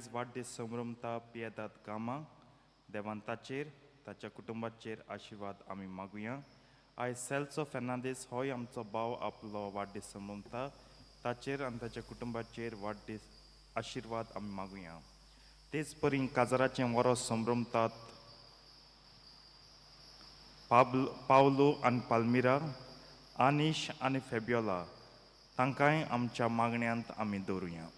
आयज वाडदीस संभ्रमता पियेतात कामां देवान ताचेर ताच्या कुटुंबाचेर आशिर्वाद आमी मागुया. आयज सेल्सो फेर्नांदीस होय आमचो भाव आपलो वाडदीस संभ्रमता ताचेर आनी ताच्या कुटुंबाचेर वाडदीस आशिर्वाद आमी मागुया. तेच परी काजाराचें वरोस संभ्रमतात पावलो आनी पाल्मिरा, आनिश आनी फेबियोला तांकांय आमच्या मागण्यांत आमी दवरुया.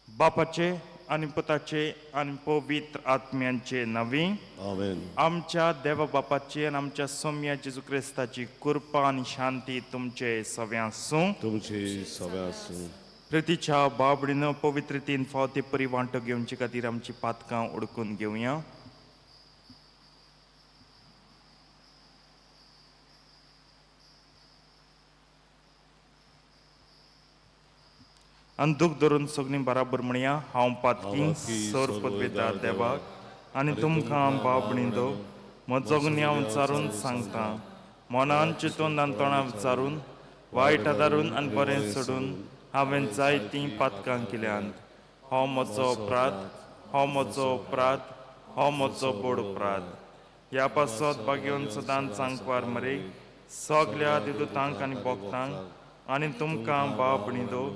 बापाचे आनी पुताचे आनी पवित्र आत्म्यांचे नवी आमेन. आमच्या देवा बापाची आनी आमच्या सौम्या जेजू क्रिस्ताची कृपा आनी शांती तुमचे सगळ्यांसूं तुमचे सगळ्यांसूं प्रितीच्या बाबडीन पवित्रतेन फावते परी वांटो घेवचे खातीर आमची पातकां उडकून घेवया. आनी दूख धरून सगळीं बराबर म्हणया. हांव पातकी सर पदवेदार देवाक आनी तुमकां बाबडींदो म्हजो गुन्यांव विचारून सांगता. मनान चिंतून आनी तोंडां विचारून वायट आदारून आनी बरें सोडून हांवें जायतीं पातकां केल्यांत. हो म्हजो अपराध, हो म्हजो अपराध, हो म्हजो बोड अपराध. ह्या पासत बागेवन सदांच सांगवार मरे सगल्या दिदूतांक आनी भोगतांक आनी तुमकां बाबडींदो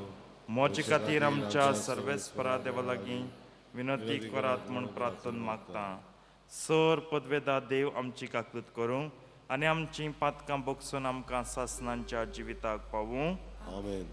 मोचे खातीर आमच्या सर्वेस्परा देवा लागीं विनंती करात म्हूण प्रार्थना मागता. सर पदवेदार देव आमची काकूत करूं आनी आमची पातकां भोगसून आमकां सासणांच्या जिविताक पावूं. आमेन.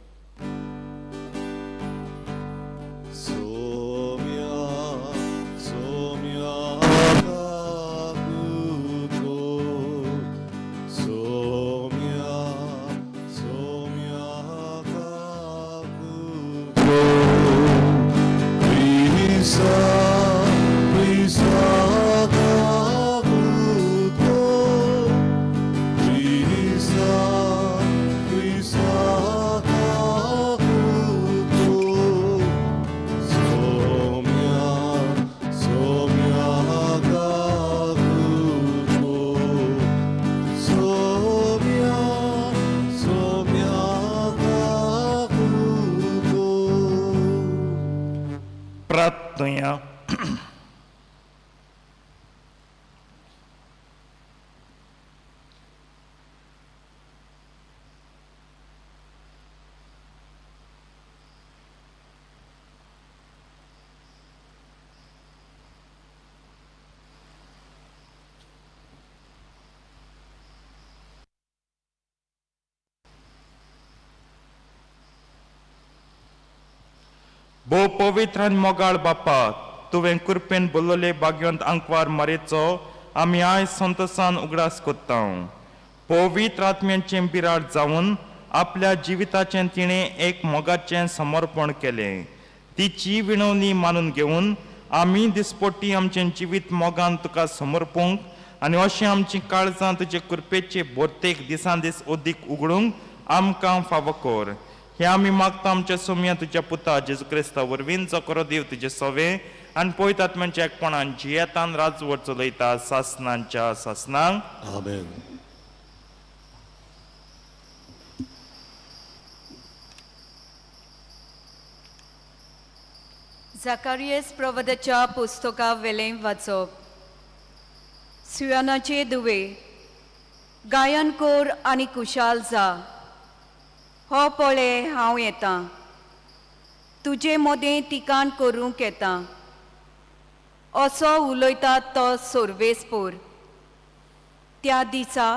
प्रार्थना. भोव पवित्र आनी मोगाळ बापा, तुवें कृपेन बोलले भाग्यवंत आंकवार मारेचो आमी आयज संतोसान उगडास कोत्ता. पवित्र आत्म्याचें बिराड जावन आपल्या जिविताचें तिणें एक मोगाचें समर्पण केलें. तिची विणवणी मानून घेवन आमी दिसपट्टी आमचें जिवीत मोगान तुका समर्पूंक आनी अशें आमची काळजां तुजे कृपेचे बोर्तेक दिसान दीस ओदीक उगडूंक आमकां फावो कर. हे आमी मागता आमच्या सौम्या तुज्या पुता जेजू क्रिस्ता वरवीं जो करो देव तुजे सवे आनी पवित्र आत्म्याच्या एकपणान जियेतान राजवट चलयता सासणांच्या सासणांक. आमेन. झकारियस प्रवदाच्या पुस्तका वेलें वाचप. सुयानाचे दुवे गायन कोर आनी कुशाल जा. हो पळय हांव येतां, तुजे मोदें तिकान करूंक येतां. असो उलयता तो सोर्वेस्पोर. त्या दिसा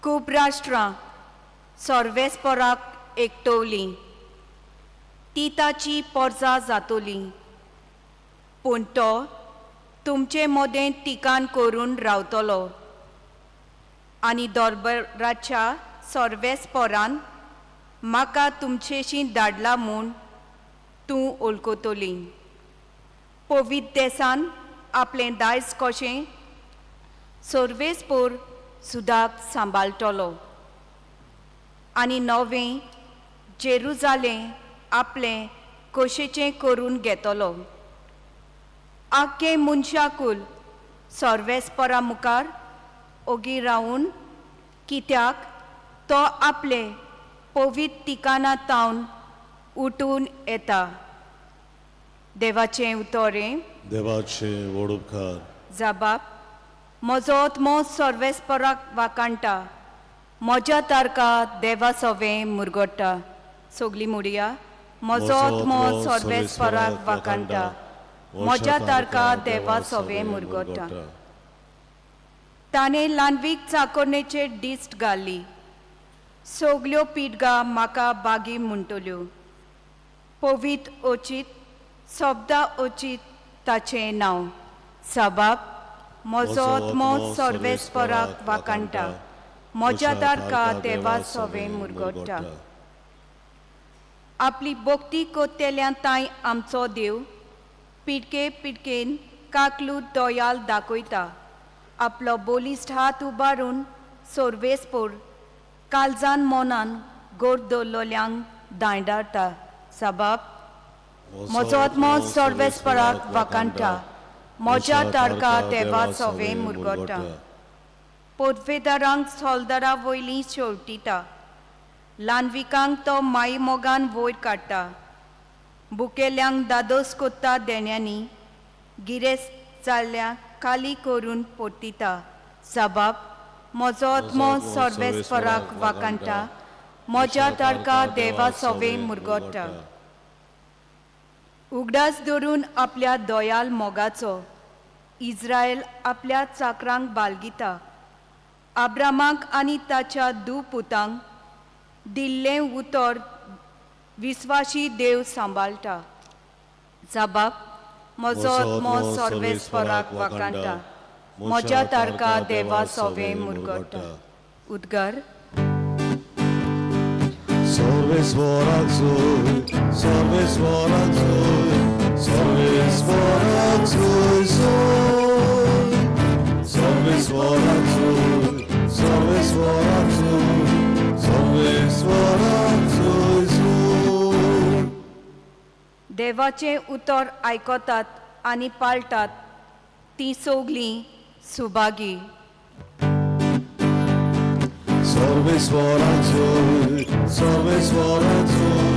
खूब राष्ट्रां सोर्वेस्पोराक एकटवलीं. ती ताची पोरजां जातोलीं. पूण तो तुमचे मोदें तिकान करून रावतलो आनी दरबाराच्या सोर्वेस्पोरान म्हाका तुमचेशी धाडला म्हूण तूं वळखतली. पवित्र देसान आपलें दायज कशें सोर्वेस्पोर सुदाक सांबाळटलो आनी नवें जेरुजालेम आपलें कशेचें करून घेतलो. आख्खे मनशाकूल सोर्वेस्पोरा मुखार ओगी रावन कित्याक तो आपले पवित्र ठिकाणा तावन उठून येता देवाचें उतोरें देवाचे व्हड उपकार जबाब म्हजो आत्मो सर्वेस्पराक वाकाणटा म्हज्या तारका देवा सवें मुरगोडटा सोगली मुडया म्हजो आत्मो सर्वेस्पराक वाकाणटा म्हज्या तारका देवा सवें मुरगोडटा ताणें ल्हानवीक चाकोरणेचेर दिश्ट घाली सोगल्यो पिडगा म्हाका बागी म्हणटल्यो पवित ओचीत शब्दा ओचीत ताचें नांव सबाब म्हजो आत्मो सर्वेस्पराक वाकाणटा म्हज्या तारका देवा सवें मुरगोडटा आपली भोक्ती कोत्तेल्यां ताई आमचो देव पिडके पिडकेन काकलू दोयाल दाखयता आपलो बोलिश्ट हात उबारून सोर्वेस्पोर काळजान मोनान गोड दवरलोल्यांक दांयडारता सबाब म्हजो आत्मो सर्वेस्पराक वाकाणटा म्हज्या तारका देवा सवें मुरगोडटा पोदवेदारांक सोलदारा वयलीं शेवटिता ल्हानविकांक तो माई मोगान वयर काडटा बुकेल्यांक दादोस कोत्ता देण्यांनी गिरेस्त जाल्ल्यांक खाली करून पोट्टिता सबाब म्हजो आत्मो सर्वेस्पराक वाकाणटा म्हज्या तारका देवा सवें मुरगोडटा उगडास धरून आपल्या दोयाल मोगाचो इस्रायल आपल्या चाकरांक बालगिता आब्रामाक आनी ताच्या पुतांक दिल्लें उतर विस्वाशी देव सांबाळटा जबाब म्हजो आत्मो सर्वेस्पराक वाकाणटा म्हज्या तारका देवा सवें मुरगोडटा उद्गार सर्वेस्पराक जोय सर्वेस्पराक जोय सर्वेस्पराक जोय जोय सर्वेस्पराक जोय सर्वेस्पराक जोय सर्वेस्पराक जोय जोय देवाचें उतर आयकतात आनी पाळटात ती सोगलीं सुभागी सर्वेस्पराक जोय सर्वेस्पराक जोय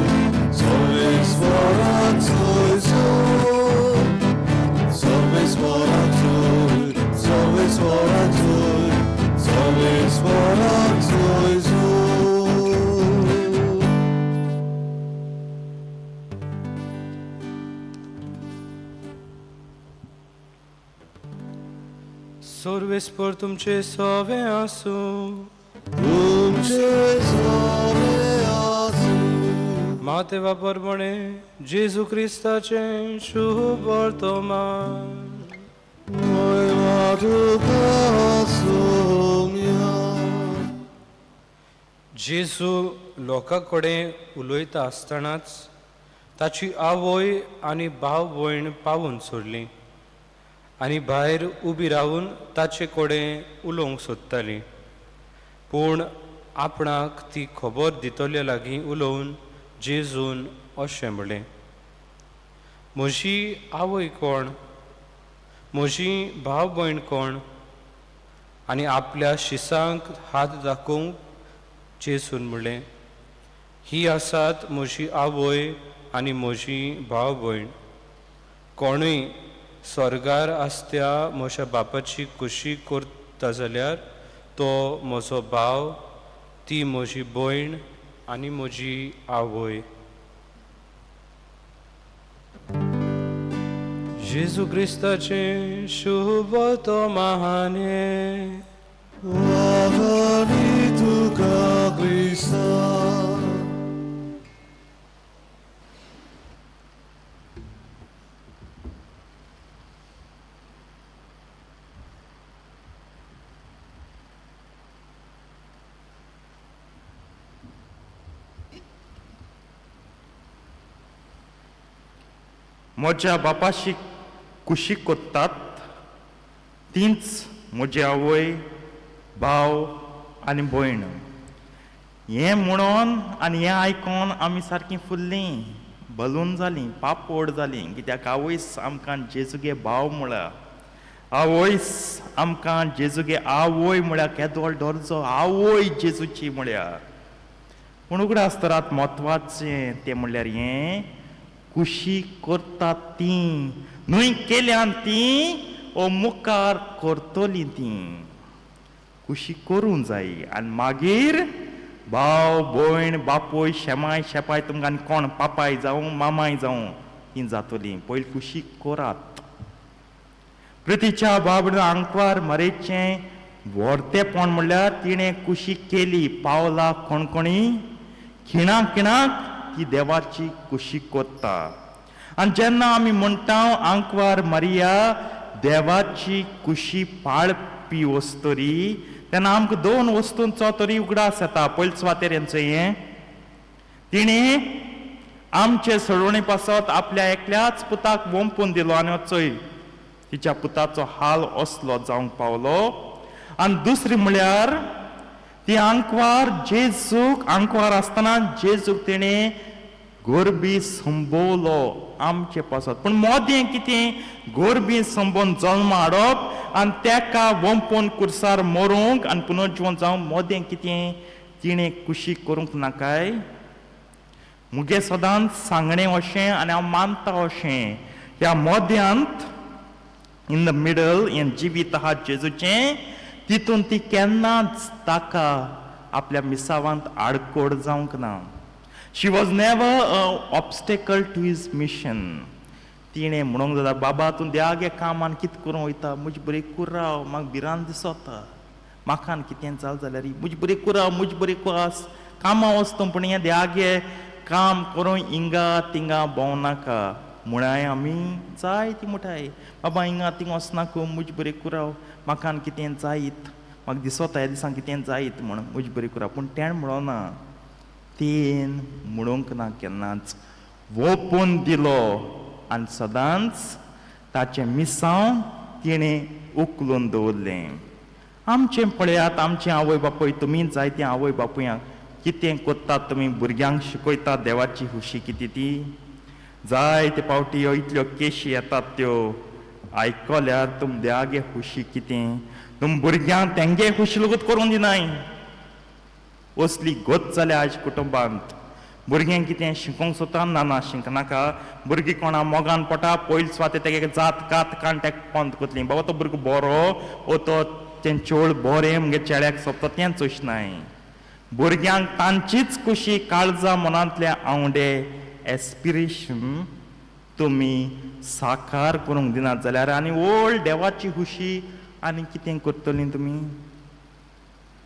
सर्वेस्पराक जोय जोय सर्वेस्पराक जोय सर्वेस्पराक जोय सर्वेस्पराक जोय जोय सर्वेस्पर तुमचे सवे आसूं तुमचे सवे आसूं मातेवा परमणे जेजू क्रिस्ताचे शुभ वर्तमान महिमा तुका आसूं जेजू लोकां कडेन उलयता आसतनाच ताची आवय आनी भाव भयण पावून सोडली आनी भायर उबी रावन ताचे कडेन उलोवंक सोदताली पूण आपणाक ती खबर दितले लागीं उलोवन जेजून अशें म्हणलें म्हजी आवय कोण म्हजी भाव भयण कोण आनी आपल्या शिसांक हात दाखोवंक जेजून म्हणलें ही आसात म्हजी आवय आनी म्हजी भाव भयण कोणूय स्वर्गार आसत्या म्हज्या बापाची कुशी करता जाल्यार तो म्हजो भाव ती म्हजी भयण आनी म्हजी आवय जेजू क्रिस्ताचे शुभ वर्तमाने वाहनी तुका क्रिस्ता म्हज्या बापाशी कुशी कोत्तात तींच म्हजी आवय भाव आनी भयण हें म्हणून आनी हें आयकून आमी सारकीं फुल्लीं बलून जालीं पापड जालीं कित्याक आवयस आमकां जेजूगे भाव म्हळ्या आवयस आमकां जेजूगे आवय म्हळ्या केदोळ दर्जो आवय जेजूची म्हळ्या पूण उगडास तरात म्हत्वाचें तें म्हणल्यार हें खुशी करतात ती न्हय केल्यान ती ओ मुखार करतली ती खुशी करूंक जाय आनी मागीर भाव भयण बापूय शेमाय शेपाय तुमकां आनी कोण पापाय जावं मामाय जावं ती जातली पयली खुशी करात प्रतीच्या बाबड आंकवार मरेचें व्हरतेपण म्हणल्यार तिणें खुशी केली पावला कोणकोणी खिणाक खिणाक ती देवाची खुशी करता आनी जेन्ना आमी म्हणटा आंकवार मरिया देवाची खुशी पाळपी वस्तोरी तेन्ना आमकां दोन वस्तूंचो तरी उगडास येता पयले सुवातेर हेंचो हें तिणें आमचे सोडवणे पासत आपल्या एकल्याच पुताक वंपून दिलो आनी चोय तिच्या पुताचो हाल असलो जावंक पावलो आनी दुसरी म्हळ्यार ती आंकवार जेजूक आंकवार आसतना जेजूक तिणें गोरबी संभोवलो आमचे पासत पूण मोदें कितें गोरबी संभोवन जल्म हाडप आनी तेका वंपून कुर्सार मरूंक आनी पुनर्जीवन जावं मोदें कितें तिणें खुशी करूंक नाकाय मुगे सदांच सांगणें अशें आनी हांव मानता अशें ह्या मोद्यांत इन द मिडल हें जिवीत आहा जेजूचें तितून ती केन्नाच ताका आपल्या मिसावांत आडकोड जावंक ना she was never a obstacle to his mission तिणें म्हणूंक जाता बाबा तूं देवागे कामान कितें करूं वयता म्हजी बरी कुराव म्हाका भिरांत दिसता म्हाका कितें जाल जाल्यार म्हजी बरी कुराव म्हजी बरी कुरास कामां वचता पूण हें देवागे काम करूं हिंगा तिंगा भोंवनाका म्हणाय आमी जाय ती म्हणटाय बाबा हिंगा थिंगा वचनाका म्हजी बरी कुराव म्हाका कितें जायत म्हाका दिसता ह्या दिसांक कितें जायत म्हण म्हजी बरी कुराव पूण तेण म्हणोना तेन म्हणूंक ना केन्नाच वोपून दिलो आनी सदांच ताचें मिसांव तिणें उखलून दवरलें आमचें पळयात आमचें आवय बापूय तुमी जायते आवय बापूयांक कितें कोत्तात तुमी भुरग्यांक शिकयतात देवाची खुशी कितें ती जायते पावटी ह्यो इतल्यो केशी येतात त्यो आयकल्यार तुम देवागे खुशी कितें तुम भुरग्यांक तेंगे खुशी लगूत करूंक दिनाय असली गोत जाल्या आयज कुटुंबांत भुरग्यांक कितें शिकोवंक सोदता ना शिकनाका भुरगीं कोणा मोगान पडटा पयले सुवातेर तेगे जात कात काण तेका पंत कोतली बाबा तो भुरगो बरो ओ तो तें चोळ बरें मुगे चेड्याक सोबता तेंच अशें भुरग्यांक तांचीच खुशी काळजा मनांतले आवडे एस्पिरेशन तुमी साकार करूंक दिनात जाल्यार आनी व्हड देवाची खुशी आनी कितें करतलीं तुमी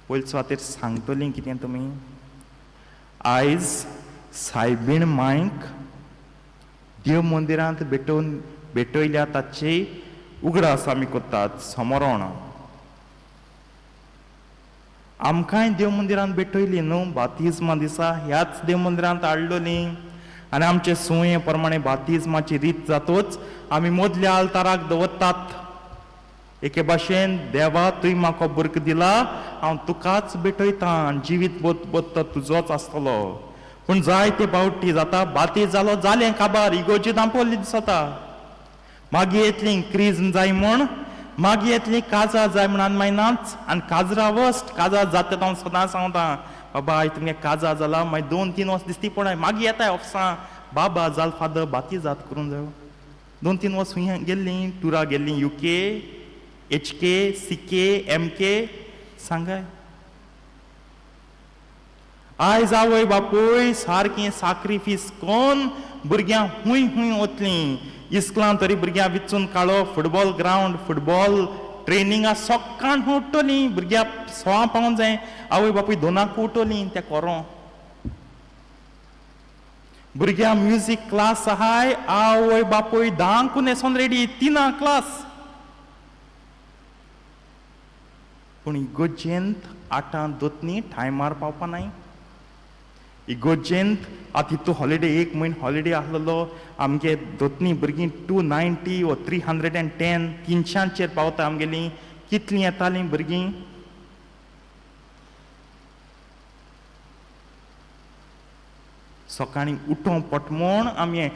पयले सुवातेर सांगतलीं कितें तुमी आयज सायबीण मांयक देव मंदिरांत भेटयल्या ताची उगडास आमी करतात समरण आमकांय देव मंदिरांत भेटयली न्हू बातिजमा दिसा ह्याच देव मंदिरांत हाडलोली आनी आमचे सुये प्रमाणे बातिजमाची रीत जातूच आमी मदल्या आल्ताराक दवरतात एके भाशेन देवा तुवें म्हाका बर्क दिला हांव तुकाच भेटयता आनी जिवीत बोत तुजोच आसतलो पूण जायते फावटी जाता बाती जालो जालें काबार इगोजी दांपोवली दिसता मागीर येतली क्रीज जाय म्हण मागीर येतली काजार जाय म्हण आनी मागीर नाच आनी काजरां वस्ट काजार जाता हांव सदां सांगता बाबा आयज तुमगे काजार जाला मागीर 2-3 वर्स दिसती पळय मागीर येताय ऑफिसां बाबा जाल फादर बाती जात करूंक जायो 2-3 वर्स हुंय गेल्लीं टुरा गेल्लीं UK HK CK MK सांगाय आयज आवय बापूय सारकें साक्रिफीस कोन्न भुरग्यां हुंय वतलीं इस्कलां तरी भुरग्यां विचून काडप फुटबॉल ग्रावंड फुटबॉल ट्रेनिंगा सकाळ उठोलीं भुरग्यां 6 पावूंक जाय आवय बापूय 2 उठोलीं तें कोरो भुरग्यां म्युजीक क्लास आहाय आवय बापूय 10 न्हेसोन रेडी 3 क्लास पूण इगोजेंत 8 दोतनी टायमार पावपा नाय इगोजेंत आतां हितू हॉलिडे 1 म्हयनो हॉलिडे आसलेलो आमगे दोतनी भुरगीं 290 वा 310 300चेर पावता आमगेलीं कितलीं येतालीं भुरगीं सकाळीं उठोवं पटमूण आमी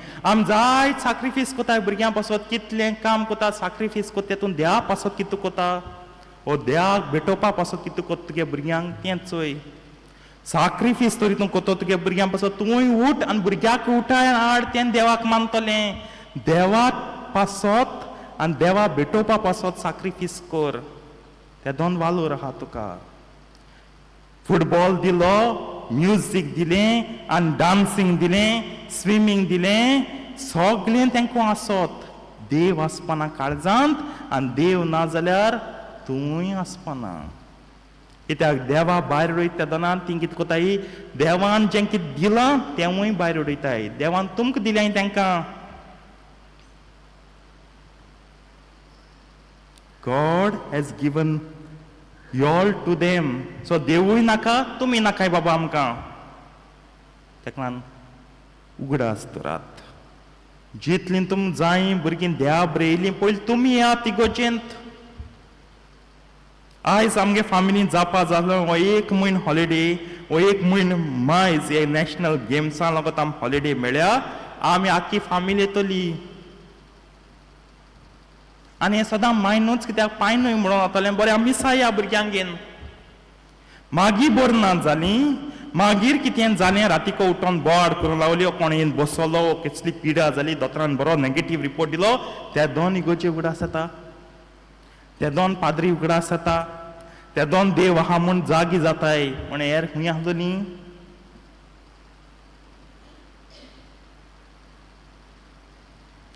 जाय साक्रिफीस कोताय भुरग्यां पासत कितलें काम कोता साक्रिफीस कोता तेतून देवा पासत कितें कोता ओ देवाक भेटोवपा पासत कितें कोत्ता तुगे भुरग्यांक तें चोय साक्रिफीस तरी तूं कोतो तुगे भुरग्यां पासत तूंय उठ आनी भुरग्याक उठाय हाड तें देवाक मानतलें देवाक पासत आनी देवा भेटोवपा पासत साक्रिफीस कर ते दोन वालोर आहा तुका फुटबॉल दिलो म्युजीक दिलें आनी डान्सींग दिलें स्विमींग दिलें सगळें तेंकां आसत देव आसपाना काळजांत आनी देव ना जाल्यार तूंय आसपाना कित्याक देवा भायर उडयता तेदोना ती कितें कोताय देवान जें कितें दिलां तेंवूय भायर उडयताय देवान तुमकां दिलें तेंकां God has given you all to them. So देवूय नाका तुमी नाकाय बाबा आमकां तेका लागून उगडा आसतरात जितलीं तुम जाय भुरगीं देवा बरयलीं पयलीं तुमी येयात इगोर्जेंत आयज आमगे फॅमिलीन जावपा जालो हो एक म्हयनो हॉलिडे हो एक म्हयनो मायज हे नॅशनल गेम्सां लागोन आमकां हॉलिडे मेळ्ळ्या आमी आख्खी फॅमिली येतली आनी हें सदां मायनूच कित्याक पायनूय म्हणून जातलें बरें आमी मिसाया भुरग्यांक घेवन मागीर बर ना जालीं मागीर कितें जालें रातीको उठोन बोवाड करूंक लागल्यो कोण येवन बसलो कसली पिडा जाली दोतोरान बरो नेगेटीव रिपोर्ट दिलो ते दोन इगोचे उगडास जाता ते दोन पाद्री उगडास जाता ते दोन देव आहा म्हूण जागी जाताय म्हण हेर खूंय आहलो न्ही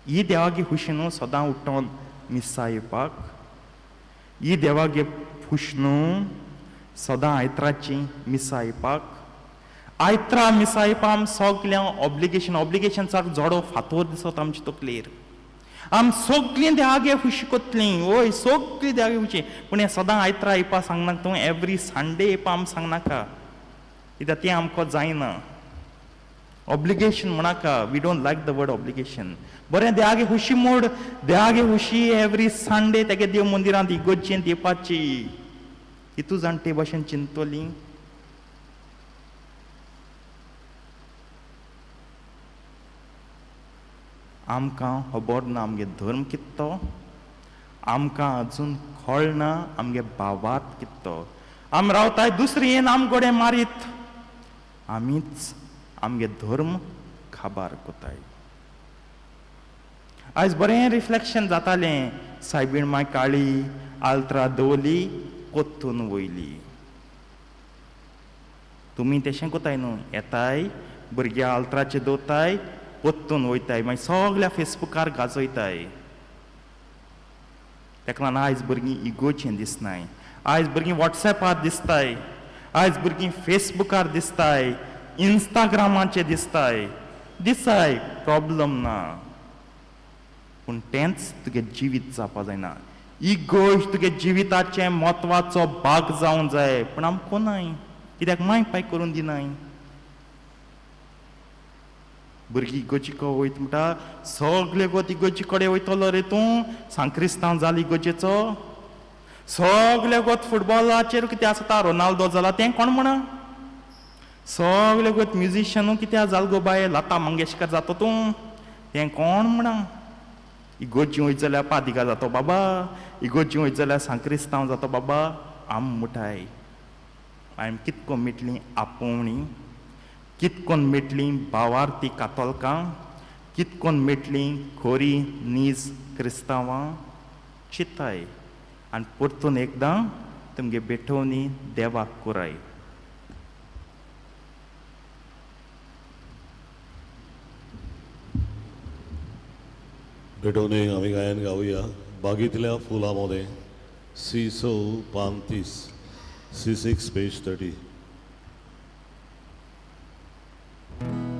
ही देवागे खुशी न्हू सदां उठोन मिसा येवपाक ही देवागे खुश न्हू सदां आयत्राची मिसा येवपाक आयत्रा मिसा येवपाक सगल्यांक ऑब्लिगेशन्साक जोडो फातोर दिसत आमचे तकलेर आम सगळीं देवागे खुशी कोतलीं वय सगळीं देवागे खुशी पूण हें सदां आयत्रा येवपाक सांगनाका तूं एवरी संडे येवपाक आमकां सांगनाका कित्याक तें आमकां जायना ऑब्लिगेशन म्हणाका we don't like the word obligation बरें देवागे खुशी मोड देवागे खुशी एवरी संडे तेगे देव मंदिरांत इगोर्जेंत येवपाची हितू जाण ते भाशेन चिंतली आमकां खबर ना आमगे धर्म कित्तो आमकां अजून कळना आमगे भावार्थ कित्तो आम रावताय दुसरी येवन आम गोडे मारीत आमीच आमगे धर्म खाबार कोताय आयज बरें रिफ्लेक्शन जातालें सायबीण माय काळी आल्त्रा दवली कोत्तून वयली तुमी तशें कोताय न्हू येताय भुरग्या आल्त्राचे दवरताय कोत्तून वयताय मागीर सगल्या फेसबुकार गाजयताय तेका लागून आयज भुरगीं इगोचें दिसनाय आयज भुरगीं वॉट्सॅपार दिसताय आयज भुरगीं फेसबुकार दिसताय इंस्टाग्रामाचेर दिसताय दिसाय प्रॉब्लम ना पूण तेंच तुगे जिवीत जावपा जायना इगोश तुगे जिविताचे म्हत्वाचो भाग जावंक जाय पूण आमी कोनाय कित्याक माय पाय करून दिनाय भुरगीं इगोची को वयता म्हणटा सगळे गोत इगोची कडेन वयतलो रे तूं सांक्रिस्तांव जाला इगोचेचो सगळे गोत फुटबॉलाचेर कितें आसता रोनाल्डो जाला तें कोण म्हणा सगळे गोत म्युजिशियनू कित्याक जाल गो बाय लता मंगेशकर जाता तूं तें कोण म्हणा इगोची वयत जाल्यार पादिका जातो बाबा इगोची वयत जाल्यार सांक्रिस्तांव जातो बाबा आम मुठाय आमी कितको मेटलीं आपोवणी कितकोन मेटलीं भावार्थी कातोलकां कितकोन मेटलीं खोरी नीज क्रिस्तांवां चिंताय आनी परतून एकदां तुमगे बेठोवनी देवाक कोराय भेटोवणी आमी गायन गावया बागीतल्या फुलां मोदें C6 पान 30 C6 पेज 30 Oh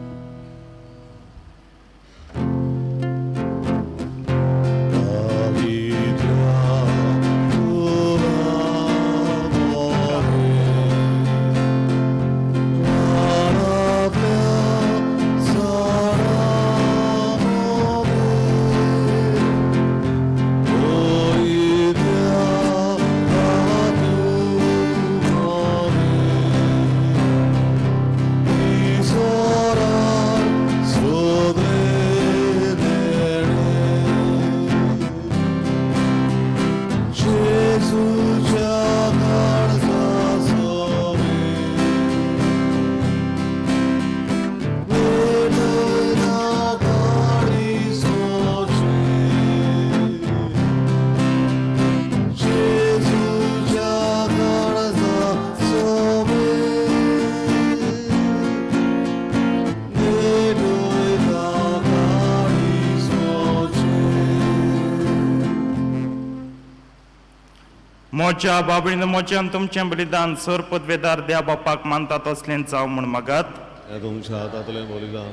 मोच्या बाबळीन मोच्यान तुमचें बलिदान सर पदवेदार देवा बापाक मानतात असलें जावं म्हूण मागात. हे तुमच्या हातांतलें बलिदान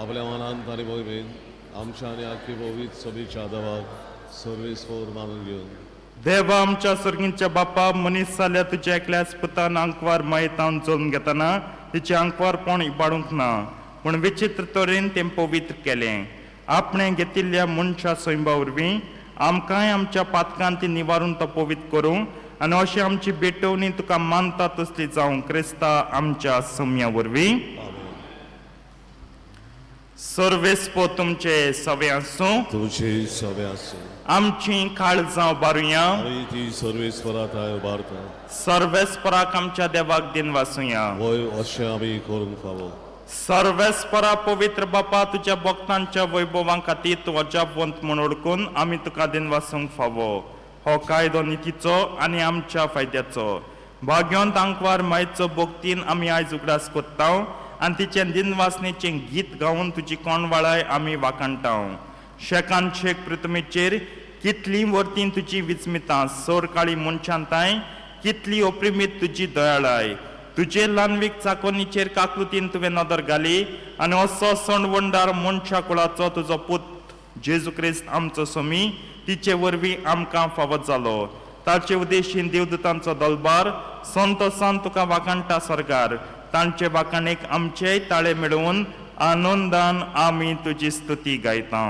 आपल्या मनांत आनी मोहिमेन आमच्या आनी आख्खी भोवीत सभेच्या देवाक सर्वेस्वर मानून घेवन देवा आमच्या सर्गींच्या बापा मनीस जाल्या तुज्या एकल्याच पुतान अंकवार मायेतावन चोरून घेतना तिचें अंकवारपण इबाडूंक ना पूण विचित्र तरेन तें पवित्र केलें. आपणें घेतिल्ल्या मनशा सैमा वरवीं आमकांय आमच्या पातकांत ती निवारून तो पवित्र करूं आनी अशी आमची बेटवणी तुका मानता तसली जावं क्रिस्ता आमच्या सम्या वरवीं. सर्वेस्पो तुमचे सवे आसूं. तुमची सभे आसूं आमची काळजां बारुया. आमी ती सर्वेस्वराताय उबारता. सर्वेस्पराक आमच्या देवाक दिन वासुया. वय अशें आमी करूंक फावो. सर्वेस्परा पवित्र बापा तुज्या भक्तांच्या वैभवां खातीर तूं अजापवंत म्हूण ओळखून आमी तुका दिन वासूंक फावो. हो कायदो नितीचो आनी आमच्या फायद्याचो. भाग्यवंत अंकवार मायेचो भोगतीन आमी आयज उगडास कोत्ता आनी तिचें दिनवासनेचें गीत गावन तुजी कोणवाळाय आमी वाखाणटाव. शेकान शेक प्रथमेचेर कितली वर्तीं तुजी विस्मितां सोर काळी मनशांताय कितली ओप्रिमीत तुजी दयाळाय. तुजे ल्हानवीक चाकोनीचेर काकृतीन तुवें नदर घाली आनी असो सणवंडार मनशा कुळाचो तुजो पूत जेजू क्रिस्त आमचो सोमी तिचे वरवीं आमकां फावो जालो. ताचे उद्देशीन देवदूतांचो दलबार संतोसान तुका वाखाणटा सरकार. तांचे वाखाणेक आमचेय ताळे मेळोवन आनंदान आमी तुजी स्तुती गायता.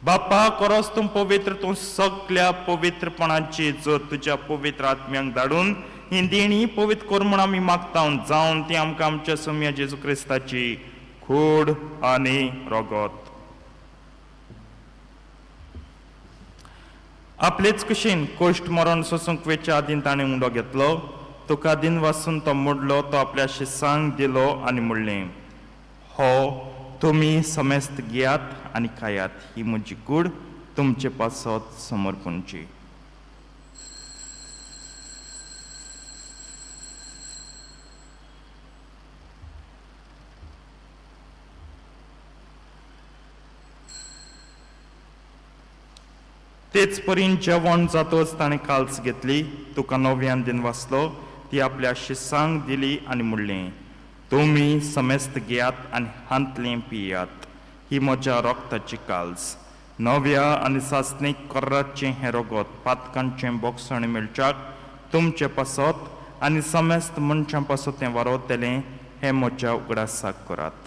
बापा खरोच तूं पवित्र. तूं सगळ्या पवित्रपणाची जोत तुज्या पवित्र आत्म्यांक धाडून ही देणी पवित्र कर म्हूण आमी मागता जावन ती आमकां आमच्या सोम्या जेजू क्रिस्ताची खूड आनी रगत. आपलेच कुशीन कोश्ट मरण सोसूंक वेच्या आदीन ताणें उंडो घेतलो. तुका दिन वासून तो मोडलो. तो आपल्या शिसांक दिलो आनी म्हणलें हो तुमी समेस्त घेयात आनी खायात. ही म्हजी कूड तुमचे पासत समर्पणची. तेच परीन जेवण जातोच ताणें काल्स घेतली. तुका नव्यान दिन वाचलो. ती आपल्या शिसांक दिली आनी म्हणलें तुमी समेस्त घेयात आनी हांतलें पियात. ही म्हज्या रक्ताची काल्स. नव्या आनी सासणीक कर्राचें हें रगत पातकांचें बोगसण मेळच्याक तुमचें पासत आनी समेस्त मनशां पासत तें वारोतलें हें म्हज्या उगडासाक करात.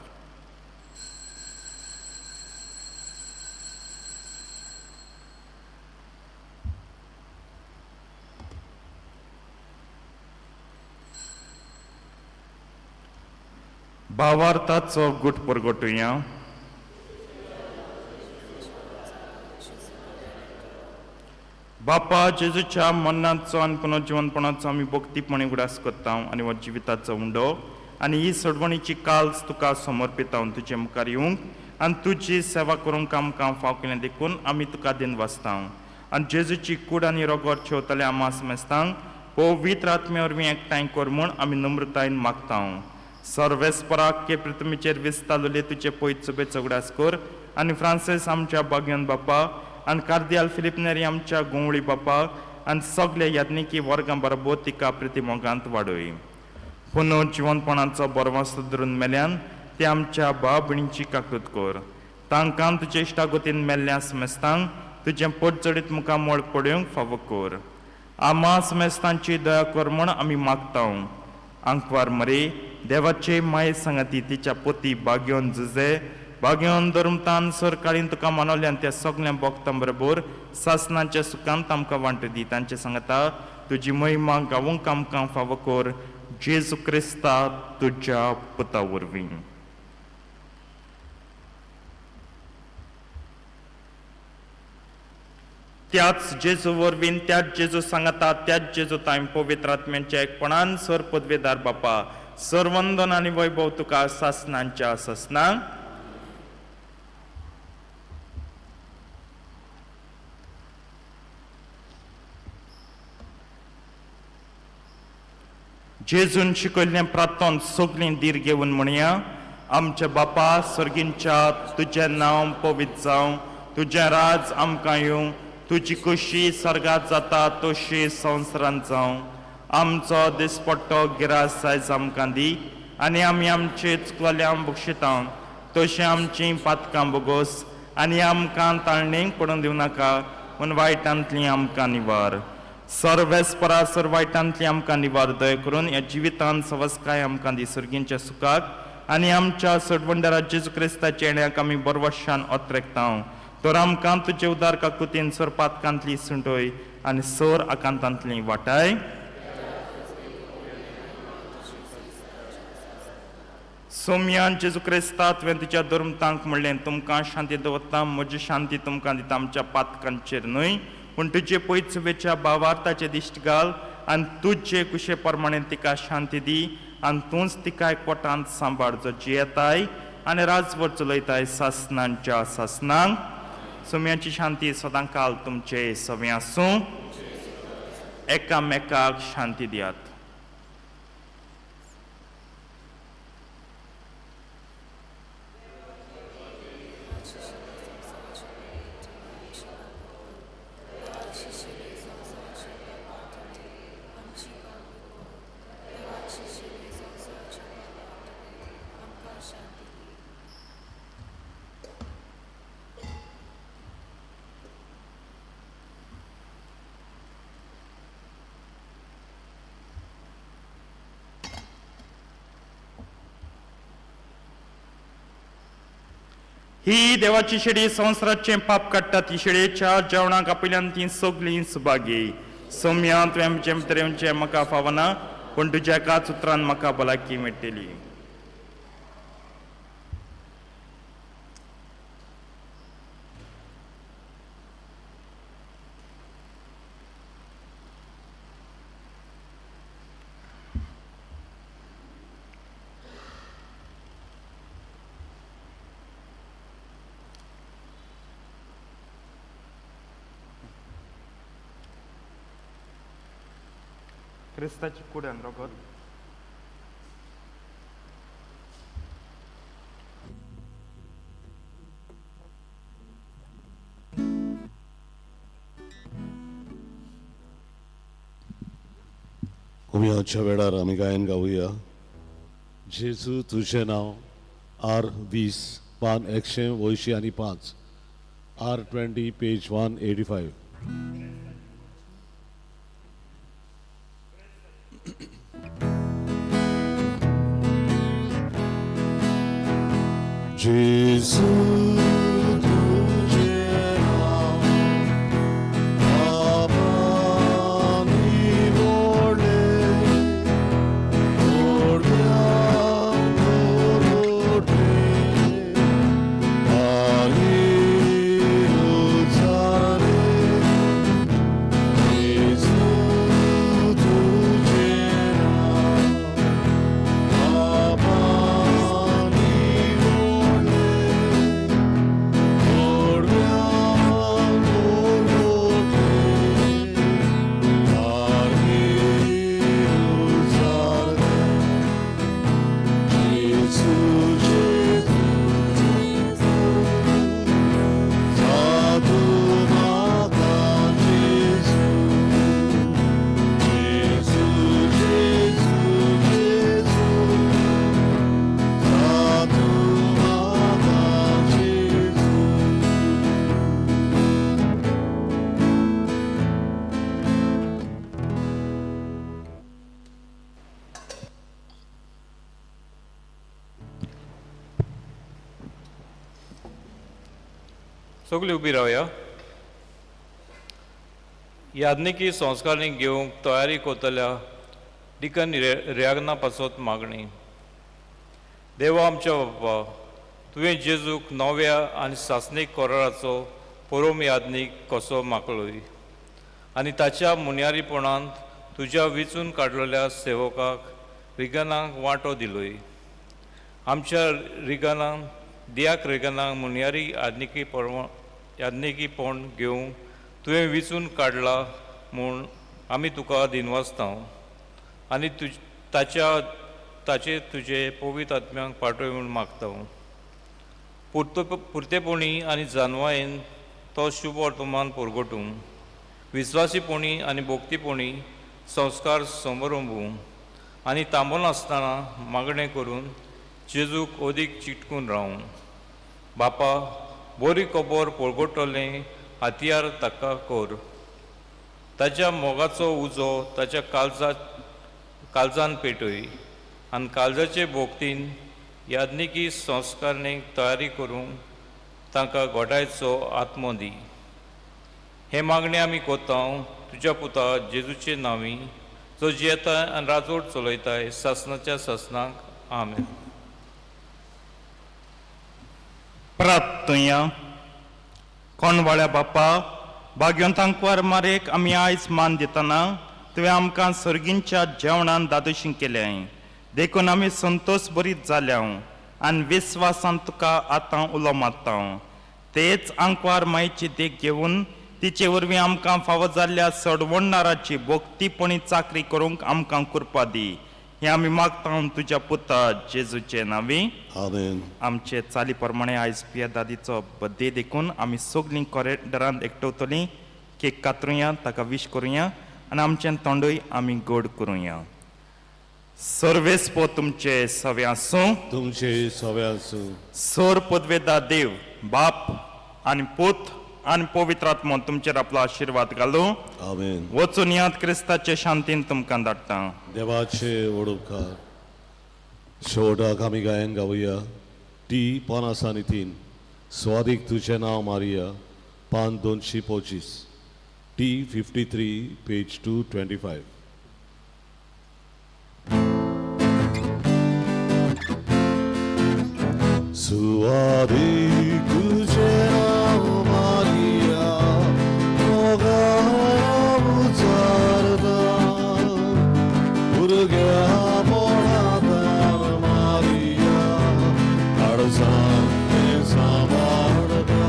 भावार्थाचो गुट परगटुया. बापा जेजूच्या मरणाचो आनी पुनर्जीवनपणाचो आमी भक्तीपणी उगडास करता आनी हो जिविताचो उंडो आनी ही सोडवणीची काल्स तुका समर्पिता तुजे मुखार येवंक आनी तुजी सेवा करूंक आमकां फाव केलें देखून आमी तुका दिन वाचता. आनी जेजूची कूड आनी रगत शेवतले आमास मेस्तांक पवित्र आत्मे वरवीं एकठांय कर म्हूण आमी नम्रतायेन मागता सर्वेस्पराक के पृथ्वीचेर विस्तारलेले तुजे पयत सभेत सगळ्यास कर आनी फ्रांसीस आमच्या बागयन बापा आनी कार्दियाल फिलिप नेरी आमच्या गोंवळी बापा आनी सगळे याज्ञिकी वर्गां बरोबर तिका प्रतिमोगांत वाडय पुनर्जीवनपणाचो बरवास धरून मेल्यान ते आमच्या भाव भयणीची काकूत कर तांकां तुजे इश्टागतीन मेल्ल्यास मेस्तांक तुजें पोट चडीत मुखार मोळ पडूंक फावो कर आमास मेस्तांची दया कर म्हूण आमी मागता आंकवार मरे देवाचे माये सांगाती तिच्या पोती बागयोन झुजे बागयोन धर्मतान सर काळीन तुका मानवल्यान त्या सगळ्या भक्तां बरोबर सासनाच्या सुखांत आमकां वांट दी तांचे सांगता तुजी महिमा गावूंक आमकां फावो कर जेजू क्रिस्ता तुज्या पुता वरवीं त्याच जेजू वरवीं त्याच जेजू सांगता त्याच जेजू ताईं पवित्र आत्म्याच्या एकपणान सर पदवेदार बापा सर्वंदन आनी वैभव तुका सासनांच्या ससनांक जेजून शिकयल्लें प्रार्थन सगळीं धीर घेवन म्हणया आमच्या बापा सर्गींच्या तुजें नांव पवित्र जावं तुजें राज आमकां येवं तुजी खुशी सर्गात जाता तशी संवसारांत जावं आमचो दिसपट्टो गिरास आयज आमकां दी आनी आमी आमचे चुकलेल्यांक बक्षिता तशें आमचीं पातकां बोगोस आनी आमकां ताळणेक पडूंक दिवं नाका पूण वायटांतली आमकां निवार सर्वेस्परा सर वायटांतली आमकां निवार दय करून ह्या जिवितांत सवस्काय आमकां दी सर्गींच्या सुखाक आनी आमच्या सडवंडरा जेजू क्रिस्ताच्या येण्याक आमी बरवशान ओत्रेकता तर आमकां तुजे उदार काकुतीन सर पातकांतली सुंटोय आनी सर आकांतांतली वाटाय सोम्यान जेजू क्रिस्ता तुवें तुज्या धर्मतांक म्हणलें तुमकां शांती दवरता म्हजी शांती तुमकां दिता आमच्या पातकांचेर न्हय पूण तुजे पयत सुवेच्या भावार्थाचे दिश्ट घाल आनी तुजे कुशे प्रमाणे तिका शांती दी आनी तूंच तिका एकवटांत सांबाळ जो जियेताय आनी राजभर चलयताय सासनांच्या सासनांक सोम्याची शांती सदांकाल तुमचे सवे आसूं एकामेकाक शांती दियात ही देवाची शेडी संवसाराचे पाप काडटा ती शेडयेच्या जेवणाक आपल्यान ती सगळीं सुभागी सौम्या तुवें आमचे भितर म्हाका फावना पूण तुज्या एकाच उतरान म्हाका भलायकी मेळटली क्रिस्ताची कुड्यान रगत उम्याच्या वेळार आमी गायन गावुया जेजू तुझे नाव R20 पान 185 R20 पेज 185 जेजू सगळीं उबी रावया. याज्ञिकी संस्कारांनी घेवंक तयारी करतल्या डिकन रियागना पासत मागणी. देवा आमच्या बाप्पा, तुवें जेजूक नव्या आनी सासणीक कोराराचो परोम याज्ञीक कसो मागलोय आनी ताच्या मुन्यारीपणांत तुज्या वेंचून काडलेल्या सेवकाक रिगनाक वांटो दिलोय. आमच्या रिगनाक दियाक रिगनाक मुन्यारी याज्ञिकीपण घेवंक तुवें वेंचून काडला म्हूण आमी तुका दिनवासता आनी ताचे तुजे पवित्र आत्म्यांक पाठय म्हूण मागता. पुर्तेपणी आनी जानवायेन तो शुभ वर्तमान परगटूंक, विस्वासीपणी आनी भोक्तीपणी संस्कार समारंभूंक आनी तांबोन आसतना मागणें करून जेजूक अदीक चिटकून रावंक. बापा, बरी खबर परगटलें हातयार ताका कर. ताच्या मोगाचो उजो ताच्या काळजान पेटय आनी काळजाचे भोगतीन याज्ञिकी संस्कारणेक तयारी करूंक तांकां घोटायचो आत्मो दी. हे मागणे आमी कोत्ता तुज्या पुता जेजूचे नांवी, जो जियेता आनी राजवट चलयताय सासणाच्या सासणाक. आमेन. प्रार्थया. कोणवाळ्या बाप्पा, भाग्यवंतांक मारेक आमी आयज मान दितना तुवें आमकां सर्गींच्या जेवणान दादोशी केलें. देखून आमी संतोश भरीत जाल्या आनी विस्वासान तुका आतां उलो मारता. तेच आंकवार मायेची देख घेवन तिचे वरवीं आमकां फावो जाल्ल्या सडवणदाराची भोक्तीपणी चाकरी करूंक आमकां कृपा दी. हें आमी मागता तुज्या पुता जेजूचे नांवी. आमेन. आमचे चाली प्रमाणे आयज पियेदादीचो बड्डे देखून आमी सगळीं कॉरिडरांत एकठवतलीं. केक कातरुया, ताका विश करुया आनी आमचें तोंडूय आमी गोड करुया. सर्वेस्पो तुमचे सवे आसूं. तुमचे सवे आसूं. सोर पदवेदार देव बाप आनी पूत आनी पवित्र आत्मो तुमचेर आपलो आशिर्वाद घालूं. आमेन. वचून यात क्रिस्ताचे शांतीन तुमकां धाडटा. देवाचे ओडोपकार. शेवटाक आमी गायन गावया. टी 53 स्वादीक तुझें नांव मारिया, पान 225. T 53 page 225. स्वादीक तुझें नांव मारिया, मोगान उजारता, भुरग्या मोळांतान मारिया, काळजांत सांबाळता.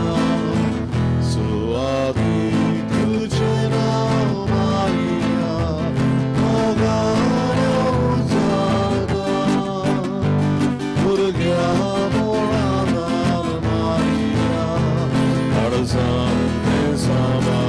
स्वादीक तुझें नांव मारिया, मोगान उजारता, भुरग्या Sama